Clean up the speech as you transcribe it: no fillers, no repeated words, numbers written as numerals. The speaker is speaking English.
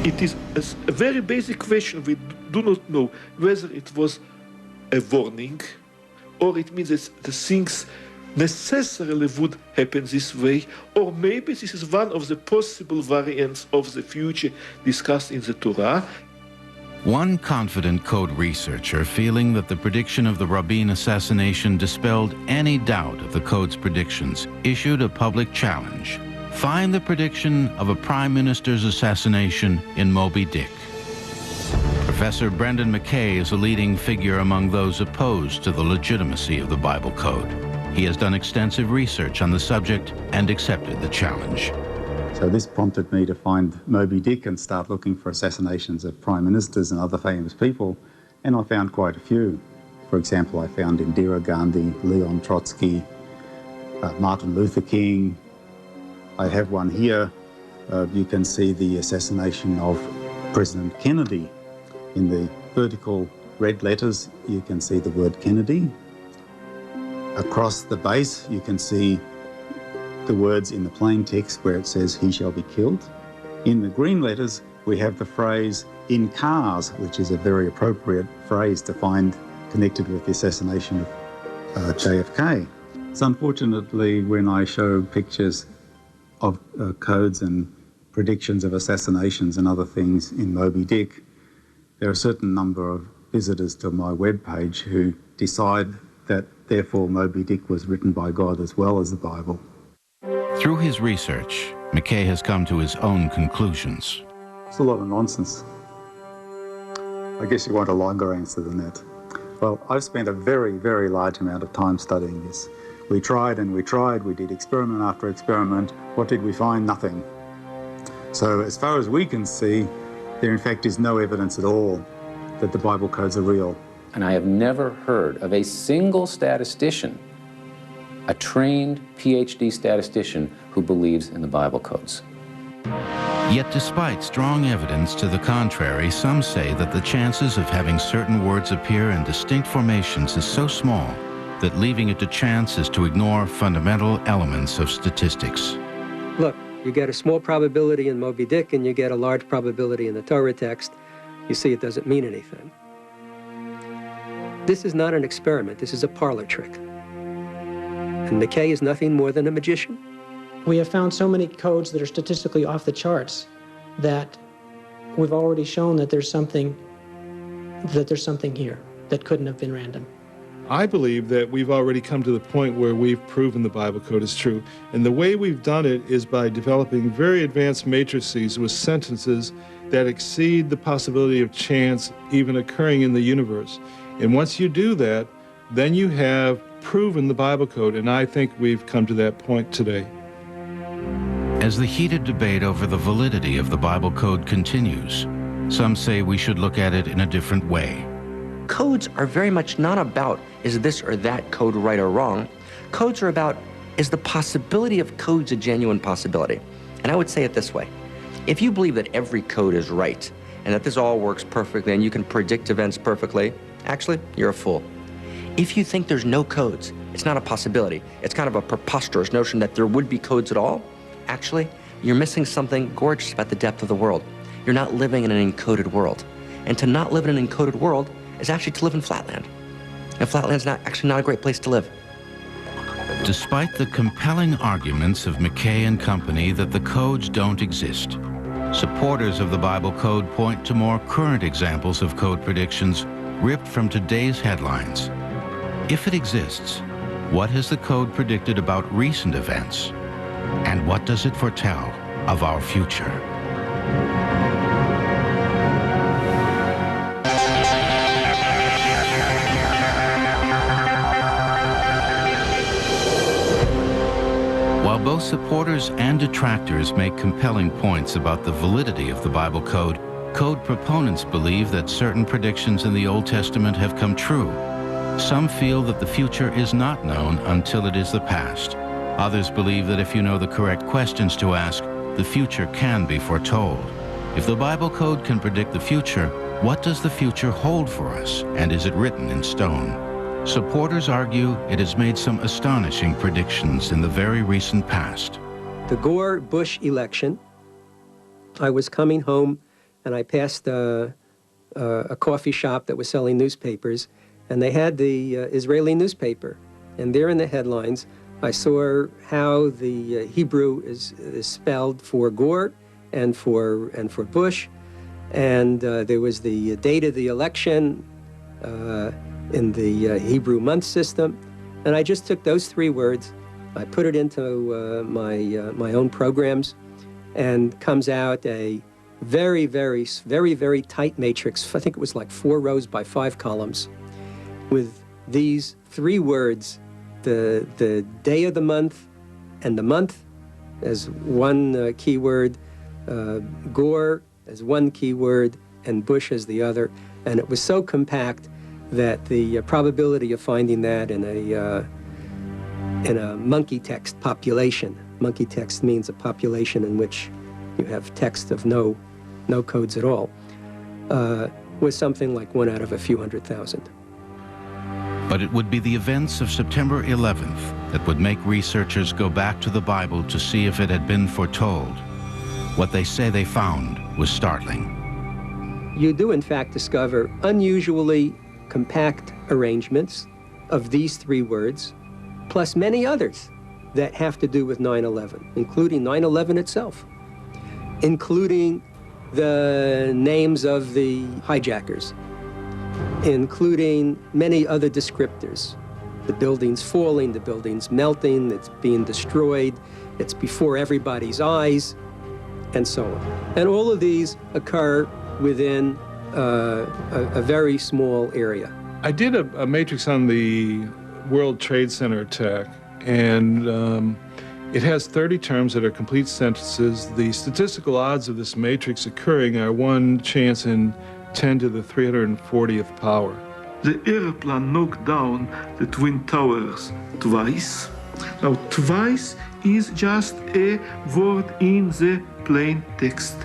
It is a very basic question. We do not know whether it was a warning or it means that the things necessarily would happen this way, or maybe this is one of the possible variants of the future discussed in the Torah. One confident code researcher, feeling that the prediction of the Rabin assassination dispelled any doubt of the code's predictions, issued a public challenge. Find the prediction of a prime minister's assassination in Moby Dick. Professor Brendan McKay is a leading figure among those opposed to the legitimacy of the Bible Code. He has done extensive research on the subject and accepted the challenge. So this prompted me to find Moby Dick and start looking for assassinations of prime ministers and other famous people, and I found quite a few. For example, I found Indira Gandhi, Leon Trotsky, Martin Luther King. I have one here. You can see the assassination of President Kennedy. In the vertical red letters, you can see the word Kennedy. Across the base, you can see the words in the plain text where it says, "He shall be killed." In the green letters, we have the phrase, "in cars," which is a very appropriate phrase to find connected with the assassination of JFK. So unfortunately, when I show pictures of codes and predictions of assassinations and other things in Moby Dick, there are a certain number of visitors to my webpage who decide that therefore Moby Dick was written by God as well as the Bible. Through his research, McKay has come to his own conclusions. It's a lot of nonsense. I guess you want a longer answer than that. Well, I've spent a very, very large amount of time studying this. We tried and we tried, we did experiment after experiment. What did we find? Nothing. So as far as we can see, there in fact is no evidence at all that the Bible codes are real. And I have never heard of a single statistician, a trained PhD statistician, who believes in the Bible codes. Yet despite strong evidence to the contrary, some say that the chances of having certain words appear in distinct formations is so small that leaving it to chance is to ignore fundamental elements of statistics. Look, you get a small probability in Moby Dick and you get a large probability in the Torah text. You see, it doesn't mean anything. This is not an experiment, this is a parlor trick. And McKay is nothing more than a magician. We have found so many codes that are statistically off the charts that we've already shown that there's something here that couldn't have been random. I believe that we've already come to the point where we've proven the Bible code is true. And the way we've done it is by developing very advanced matrices with sentences that exceed the possibility of chance even occurring in the universe. And once you do that, then you have proven the Bible code, and I think we've come to that point today. As the heated debate over the validity of the Bible code continues, some say we should look at it in a different way. Codes are very much not about, is this or that code right or wrong? Codes are about, is the possibility of codes a genuine possibility? And I would say it this way. If you believe that every code is right, and that this all works perfectly, and you can predict events perfectly, actually, you're a fool. If you think there's no codes, it's not a possibility. It's kind of a preposterous notion that there would be codes at all. Actually, you're missing something gorgeous about the depth of the world. You're not living in an encoded world. And to not live in an encoded world is actually to live in flatland. And flatland's actually not a great place to live. Despite the compelling arguments of McKay and company that the codes don't exist, supporters of the Bible code point to more current examples of code predictions ripped from today's headlines. If it exists, what has the code predicted about recent events? And what does it foretell of our future? While both supporters and detractors make compelling points about the validity of the Bible code, code proponents believe that certain predictions in the Old Testament have come true. Some feel that the future is not known until it is the past. Others believe that if you know the correct questions to ask, the future can be foretold. If the Bible code can predict the future, what does the future hold for us, and is it written in stone? Supporters argue it has made some astonishing predictions in the very recent past. The Gore-Bush election, I was coming home and I passed a coffee shop that was selling newspapers, and they had the Israeli newspaper. And there in the headlines, I saw how the Hebrew is spelled for Gore and for Bush, and there was the date of the election in the Hebrew month system. And I just took those 3 words, I put it into my own programs, and comes out a very, very, very, very tight matrix. I think it was like 4 rows by 5 columns with these 3 words, the day of the month and the month as one keyword, Gore as one keyword, and Bush as the other. And it was so compact that the probability of finding that in a monkey text population, monkey text means a population in which you have text of no codes at all, was something like 1 out of a few 100,000. But it would be the events of September 11th that would make researchers go back to the Bible to see if it had been foretold. What they say they found was startling. You do, in fact, discover unusually compact arrangements of these 3 words, plus many others that have to do with 9/11, including 9/11 itself, including the names of the hijackers, including many other descriptors. The building's falling, the building's melting, it's being destroyed, it's before everybody's eyes, and so on. And all of these occur within a very small area. I did a matrix on the World Trade Center attack, and it has 30 terms that are complete sentences. The statistical odds of this matrix occurring are 1 chance in 10 to the 340th power. The airplane knocked down the Twin Towers twice. Now, twice is just a word in the plain text.